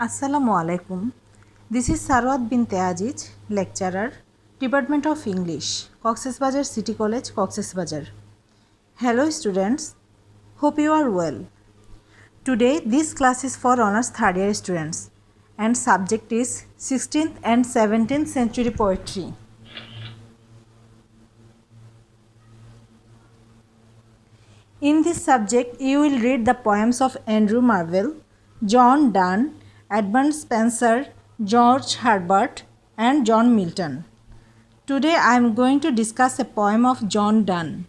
Assalamu alaikum. This is Sarwat bint Aziz, lecturer, Department of English, Cox's Bazar City College, Cox's Bazar. Hello students, hope you are well. Today this class is for honors third year students and subject is 16th and 17th century poetry. In this subject you will read the poems of Andrew Marvell, John Donne, Edmund Spenser, George Herbert and John Milton. Today I am going to discuss a poem of John Donne.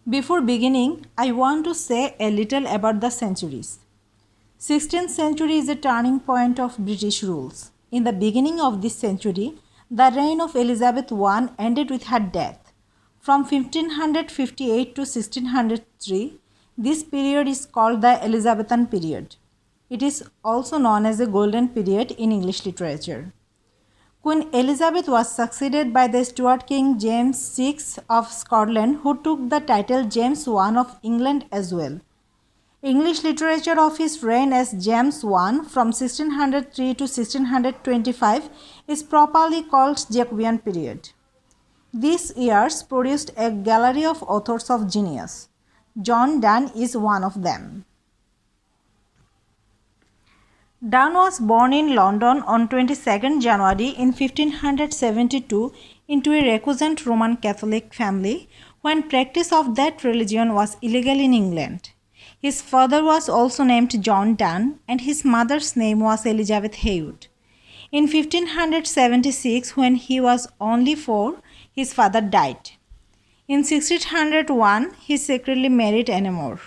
Before beginning, I want to say a little about the centuries. 16th century is a turning point of British rules. In the beginning of this century, the reign of Elizabeth I ended with her death. From 1558 to 1603, this period is called the Elizabethan period. It is also known as a golden period in English literature. Queen Elizabeth was succeeded by the Stuart King James VI of Scotland, who took the title James I of England as well. English literature of his reign as James I from 1603 to 1625 is properly called Jacobean period. These years produced a gallery of authors of genius. John Donne is one of them. Donne was born in London on 22nd January in 1572 into a recusant Roman Catholic family when practice of that religion was illegal in England. His father was also named John Donne and his mother's name was Elizabeth Heywood. In 1576, when he was only 4, his father died. In 1601, he secretly married Anne More.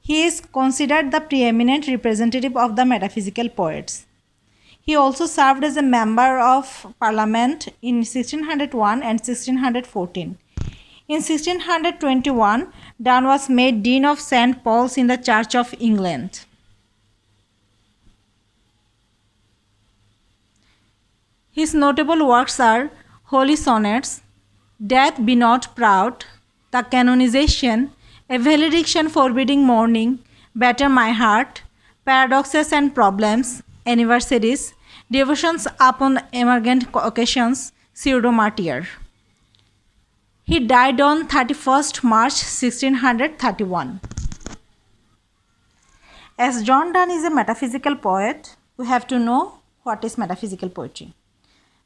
He is considered the preeminent representative of the metaphysical poets. He also served as a member of parliament in 1601 and 1614. In 1621, Donne was made Dean of St. Paul's in the Church of England. His notable works are Holy Sonnets, Death Be Not Proud, The Canonization, A Valediction Forbidding Mourning, Better My Heart, Paradoxes and Problems, Anniversaries, Devotions Upon Emergent Occasions, Pseudo-Martyr. He died on 31st March 1631. As John Donne is a metaphysical poet, we have to know what is metaphysical poetry.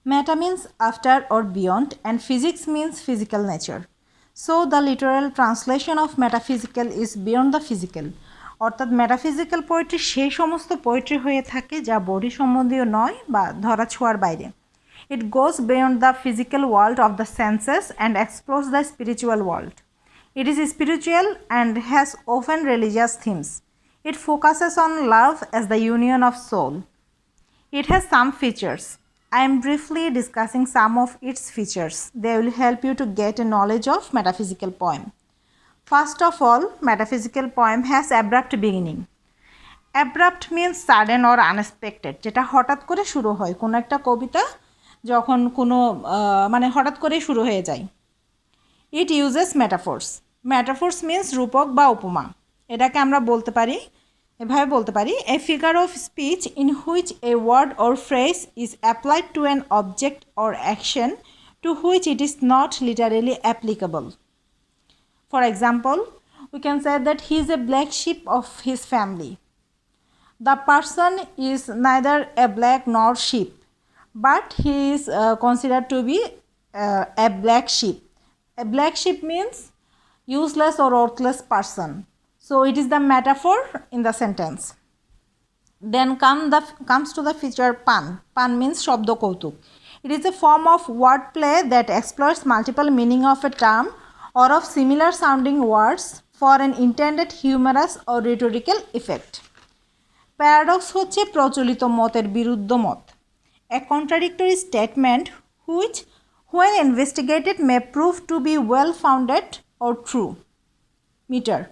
Meta means after or beyond and physics means physical nature. So the literal translation of metaphysical is beyond the physical. অর্থাৎ metaphysical poetry সেই সমস্ত poetry হয়ে থাকে যা body সম্বন্ধীয় নয় বা ধরা ছোঁয়ার বাইরে. It goes beyond the physical world of the senses and explores the spiritual world. It is spiritual and has often religious themes. It focuses on love as the union of soul. It has some features. I am briefly discussing some of its features. They will help you to get a knowledge of metaphysical poem. First of all, metaphysical poem has abrupt beginning. Abrupt means sudden or unexpected, যেটা হঠাৎ করে শুরু হয় কোনো একটা কবিতা যখন কোনো মানে হঠাৎ করে শুরু হয়ে যায়. It uses metaphors. Metaphors means রূপক বা উপমা. এটাকে আমরা এভাবে বলতে পারি a figure of speech in which a word or phrase is applied to an object or action to which it is not literally applicable. For example, we can say that he is a black sheep of his family. The person is neither a black nor sheep, but he is considered to be a black sheep. A black sheep means useless or worthless person. So it is the metaphor in the sentence. Then comes to the feature pun. Pun means shabdo kautuk. It is a form of wordplay that exploits multiple meaning of a term or of similar sounding words for an intended humorous or rhetorical effect. Paradox হচ্ছে প্রচলিত মতের বিরুদ্ধ মত. A contradictory statement which when investigated may prove to be well founded or true. Meter.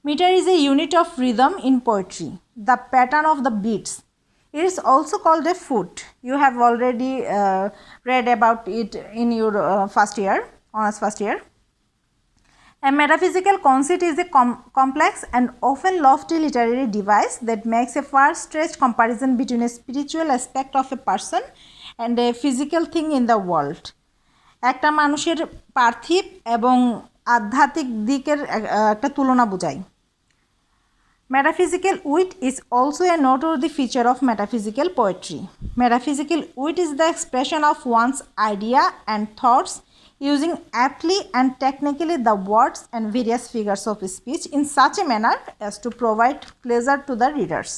Meter is a unit of rhythm in poetry, the pattern of the beats. It is also called a foot. You have already read about it in your first year. honors first year. A metaphysical conceit is a complex and often lofty literary device that makes a far-stretched comparison between a spiritual aspect of a person and a physical thing in the world. একটা মানুষের পার্থিব এবং আধ্যাত্মিক দিকের একটা তুলনা বোঝায়। Metaphysical wit is also a noteworthy feature of metaphysical poetry. Metaphysical wit is the expression of one's idea and thoughts using aptly and technically the words and various figures of speech in such a manner as to provide pleasure to the readers.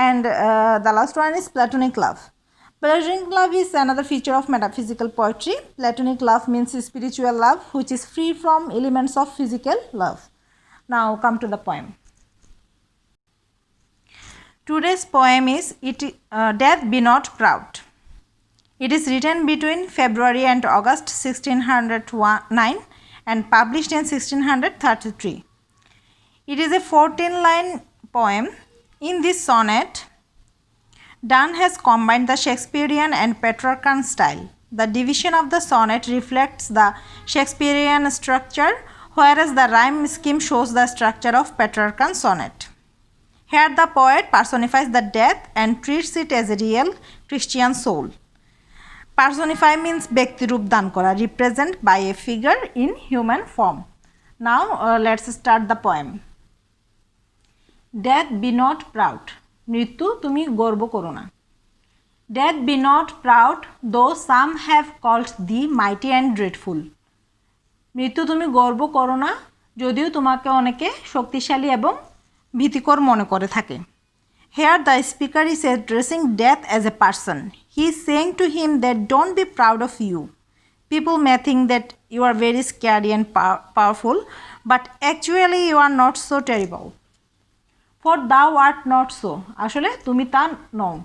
And the last one is platonic love. Platonic love is another feature of metaphysical poetry. Platonic love means spiritual love which is free from elements of physical love. Now come to the poem. Today's poem is Death Be Not Proud. It is written between February and August 1609 and published in 1633. It is a 14-line poem. In this sonnet, Donne has combined the Shakespearean and Petrarchan style. The division of the sonnet reflects the Shakespearean structure, whereas the rhyme scheme shows the structure of Petrarchan sonnet. Here the poet personifies the death and treats it as a real Christian soul. Personify means ব্যক্তি রূপ দান করা, represent by a figure in human form. Now let's start the poem. Death be not proud. মৃত্যু তুমি গর্ব করো না। Death be not proud, though some have called thee mighty and dreadful. মৃত্যু তুমি গর্ব করো না, যদিও তোমাকে অনেকে শক্তিশালী এবং ভীতিকর মনে করে থাকে। Here the speaker is addressing death as a person. He is saying to him that don't be proud of you. People may think that you are very scary and powerful, but actually you are not so terrible. For thou art not so. আসলে তুমি তা নও।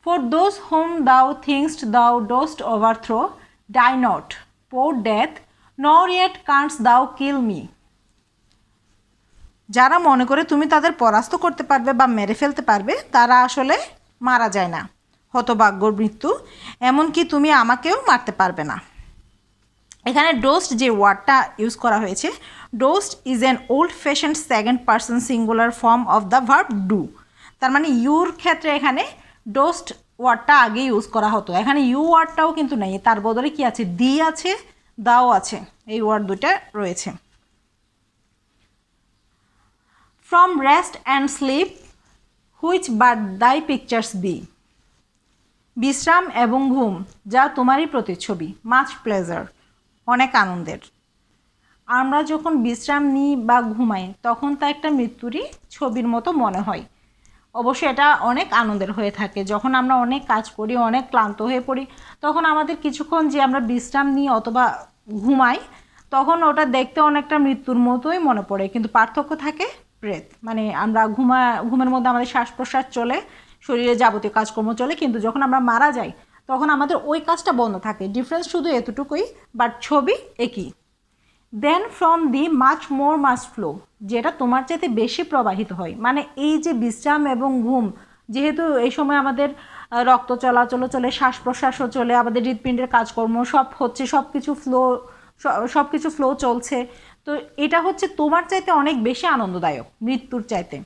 For those whom thou thinkst thou dost overthrow, die not, poor death, nor yet canst thou kill me. যারা মনে করে তুমি তাদের পরাস্ত করতে পারবে বা মেরে ফেলতে পারবে, তারা আসলে মারা যায় না। হতভাগ্যর মৃত্যু, এমনকি তুমি আমাকেও মারতে পারবে না। এখানে ডোস্ট যে ওয়ার্ডটা ইউজ করা হয়েছে, doest is an old fashioned second person singular form of the verb do. তার মানে ইউর ক্ষেত্রে এখানে ডোস্ট ওয়ার্ডটা আগে ইউজ করা হতো, এখানে ইউ ওয়ার্ডটাও কিন্তু নেই, তার বদলে কি আছে, দি আছে, দাও আছে, এই ওয়ার্ড দুটা রয়েছে। From rest and sleep, which but thy pictures be. বিশ্রাম এবং ঘুম যা তোমারই প্রতিচ্ছবি, মাচ প্লেজার, অনেক আনন্দের। আমরা যখন বিশ্রাম নিই বা ঘুমাই তখন তা একটা মৃত্যুরই ছবির মতো মনে হয়। অবশ্য এটা অনেক আনন্দের হয়ে থাকে। যখন আমরা অনেক কাজ করি, অনেক ক্লান্ত হয়ে পড়ি, তখন আমাদের কিছুক্ষণ যে আমরা বিশ্রাম নিই অথবা ঘুমাই, তখন ওটা দেখতে অনেকটা মৃত্যুর মতোই মনে পড়ে, কিন্তু পার্থক্য থাকে ব্রেথ, মানে আমরা ঘুমের মধ্যে আমাদের শ্বাস প্রশ্বাস চলে, শরীরে যাবতীয় কাজকর্ম চলে, কিন্তু যখন আমরা মারা যাই তখন আমাদের ওই কাজটা বন্ধ থাকে। ডিফারেন্স শুধু এতটুকুই, বাট ছবি একই। Then from thee much more must flow, যেটা তোমার চাইতে বেশি প্রবাহিত হয়। মানে এই যে বিশ্রাম এবং ঘুম, যেহেতু এই সময় আমাদের রক্ত চলাচলও চলে, শ্বাস প্রশ্বাসও চলে, আমাদের হৃৎপিণ্ডের কাজকর্ম সব হচ্ছে, সব কিছু ফ্লো চলছে, তো এটা হচ্ছে তোমার চাইতে অনেক বেশি আনন্দদায়ক মৃত্যুর চাইতে।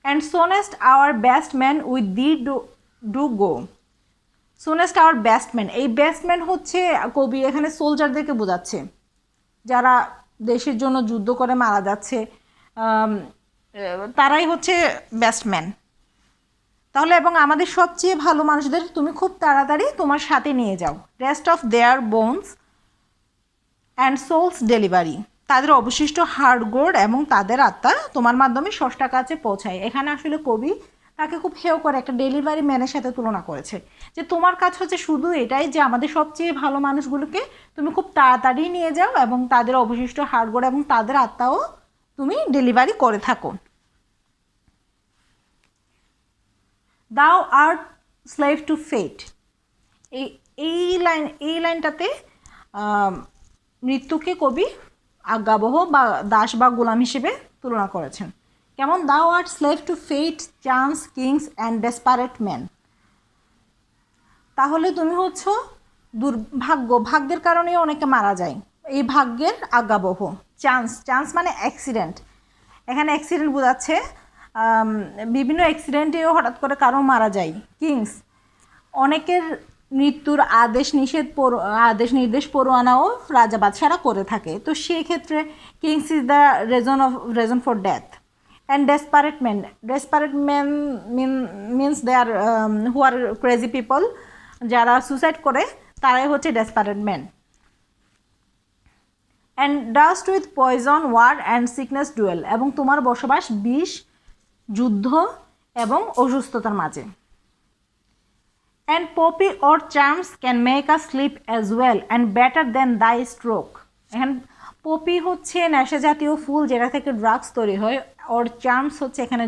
And soonest our best man with thee do go. Soonest our best man, এই বেস্ট ম্যান হচ্ছে কবি এখানে সোলজারদেরকে বোঝাচ্ছে, যারা দেশের জন্য যুদ্ধ করে মারা যাচ্ছে, তারাই হচ্ছে বেস্ট ম্যান। তাহলে এবং আমাদের সবচেয়ে ভালো মানুষদের তুমি খুব তাড়াতাড়ি তোমার সাথে নিয়ে যাও। Rest of their bones and souls delivery, তাদের অবশিষ্ট হাড়গোড় এবং তাদের আত্মা তোমার মাধ্যমে স্রষ্টার কাছে পৌঁছায়। এখানে আসলে কবি তাকে খুব হেয় করে একটা ডেলিভারি ম্যানের সাথে তুলনা করেছে, যে তোমার কাজ হচ্ছে শুধু এটাই যে আমাদের সবচেয়ে ভালো মানুষগুলোকে তুমি খুব তাড়াতাড়ি নিয়ে যাও এবং তাদের অবশিষ্ট হাড়গোড় এবং তাদের আত্মাও তুমি ডেলিভারি করে থাকো। দাও আর্ট স্লেভ টু ফেট, এই লাইনটাতে মৃত্যুকে কবি আজ্ঞাবহ বা দাস বা গোলাম হিসেবে তুলনা করেছেন। কেমন, thou art slave to fate, chance, kings and desperate man. তাহলে তুমি হচ্ছ ভাগ্যের কারণেই অনেকে মারা যায়। এই ভাগ্যের আজ্ঞাবহ। চান্স মানে অ্যাক্সিডেন্ট, এখানে অ্যাক্সিডেন্ট বোঝাচ্ছে বিভিন্ন অ্যাক্সিডেন্টেও হঠাৎ করে কারো মারা যায়। কিংস, অনেকের মৃত্যুর আদেশ নির্দেশ পরোয়ানাও রাজা বাদশারা করে থাকে। তো সেই ক্ষেত্রে kings is the reason for death. And desperate man means they are who are crazy people, যারা সুসাইড করে তারাই হচ্ছে desperate man. And dust with poison war and sickness dwell, এবং তোমার বসবাস বিষ, যুদ্ধ এবং অসুস্থতার মাঝে। And poppy or charms can make a sleep as well and better than thy stroke. এখানে পপি হচ্ছে নেশা জাতীয় ফুল যেটা থেকে ড্রাগস তৈরি হয়। অর চার্মস হচ্ছে এখানে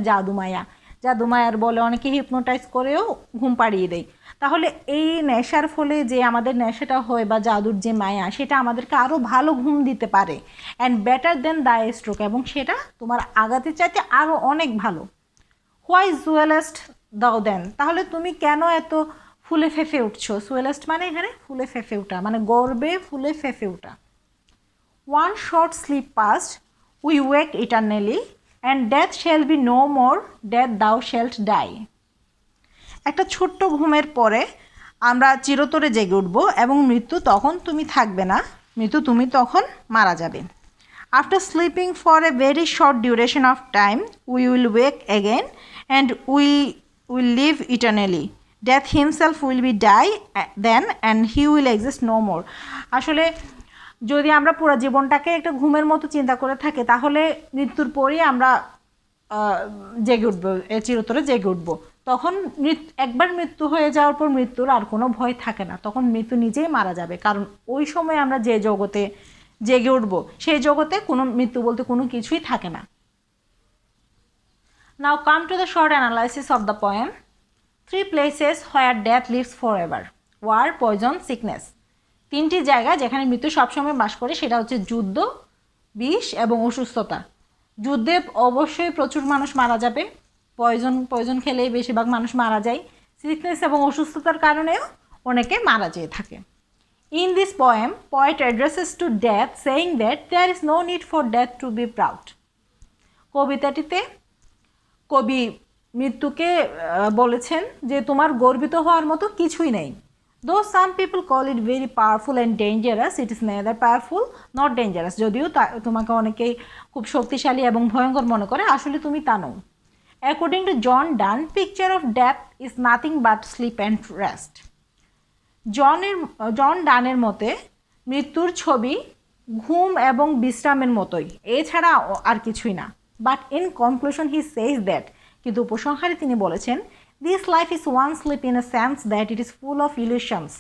জাদুমায়ার বলে, অনেকে হিপনোটাইজ করেও ঘুম পাড়িয়ে দেয়। তাহলে এই নেশার ফলে যে আমাদের নেশাটা হয় বা জাদুর যে মায়া, সেটা আমাদেরকে আরও ভালো ঘুম দিতে পারে। And better than thy stroke, এবং সেটা তোমার আঘাতের চাইতে আরও অনেক ভালো। হোয়াই জুয়েলেস্ট দাও দেন, তাহলে তুমি কেন এত ফুলে ফেঁপে উঠছো? সুয়েলেস্ট মানে এখানে ফুলে ফেঁপে উঠা, মানে গর্বে ফুলে ফেঁপে উঠা। One short sleep past we wake eternally and death shall be no more, death thou shalt die. একটা ছোট্ট ঘুমের পরে আমরা চিরতরে জেগে উঠবো এবং মৃত্যু তখন তুমি থাকবে না, মৃত্যু তুমি তখন মারা যাবে। After sleeping for a very short duration of time we will wake again and we will live eternally, death himself will be die then and he will exist no more. আসলে যদি আমরা পুরো জীবনটাকে একটা ঘুমের মতো চিন্তা করে থাকি, তাহলে মৃত্যুর পরই আমরা জেগে উঠবো, চিরতরে জেগে উঠবো। তখন একবার মৃত্যু হয়ে যাওয়ার পর মৃত্যুর আর কোনো ভয় থাকে না, তখন মৃত্যু নিজেই মারা যাবে। কারণ ওই সময় আমরা যে জগতে জেগে উঠবো, সেই জগতে কোনো মৃত্যু বলতে কোনো কিছুই থাকে না। Now come to the short analysis of the poem. 3 places where death lives forever: war, poison, sickness. 3টি জায়গা যেখানে মৃত্যু সবসময় বাস করে, সেটা হচ্ছে যুদ্ধ, বিষ এবং অসুস্থতা। যুদ্ধে অবশ্যই প্রচুর মানুষ মারা যাবে, পয়জন খেলেই বেশিরভাগ মানুষ মারা যায়। সিকনেস এবং অসুস্থতার কারণেও অনেকে মারা যেয়ে থাকে। In this poem, poet addresses to death saying that there is no need for death to be proud. কবিতাটিতে কবি মৃত্যুকে বলেছেন যে তোমার গর্বিত হওয়ার মতো কিছুই নেই। Though some people call it very powerful and dangerous, it is neither powerful nor dangerous. যদিও তোমাকে অনেকেই খুব শক্তিশালী এবং ভয়ঙ্কর মনে করে, আসলে তুমি তা নও। According to John Donne, picture of death is nothing but sleep and rest. জন ডানের মতে মৃত্যুর ছবি ঘুম এবং বিশ্রামের মতোই, এছাড়া আর কিছুই না। But in conclusion he says that, কিন্তু উপসংহারে তিনি বলেছেন, this life is one sleep in a sense that it is full of illusions.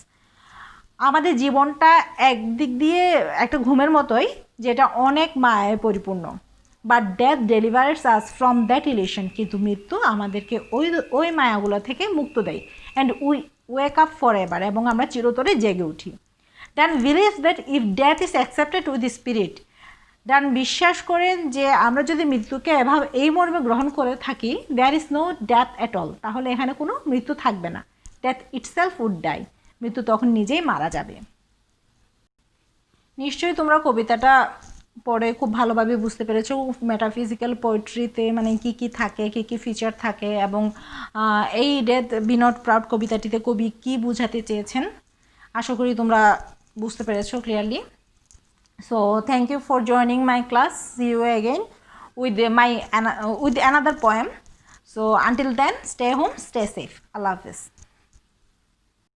আমাদের জীবনটা একদিক দিয়ে একটা ঘুমের মতোই, যেটা অনেক মায়ায় পরিপূর্ণ। But death delivers us from that illusion, কিন্তু মৃত্যু আমাদেরকে ওই মায়াগুলো থেকে মুক্ত দেয়। And we wake up for ever, এবং আমরা চিরতরে জেগে উঠি। Donne believe that if death is accepted with spirit, Donne বিশ্বাস করেন যে আমরা যদি মৃত্যুকে এই মর্মে গ্রহণ করে থাকি, there is no death at all, তাহলে এখানে কোনো মৃত্যু থাকবে না। ডেথ ইটসেলফ উড ডাই, মৃত্যু তখন নিজেই মারা যাবে। নিশ্চয়ই তোমরা কবিতাটা পড়ে খুব ভালোভাবে বুঝতে পেরেছো মেটাফিজিক্যাল পোয়েট্রিতে মানে কি কি থাকে, কি কি ফিচার থাকে, এবং এই ডেথ বি নট প্রাউড কবিতাটিতে কবি কি বোঝাতে চেয়েছেন। আশা করি তোমরা বুঝতে পেরেছো clearly. So thank you for joining my class. See you again with another poem. So until then, stay home, stay safe. Allah Hafiz.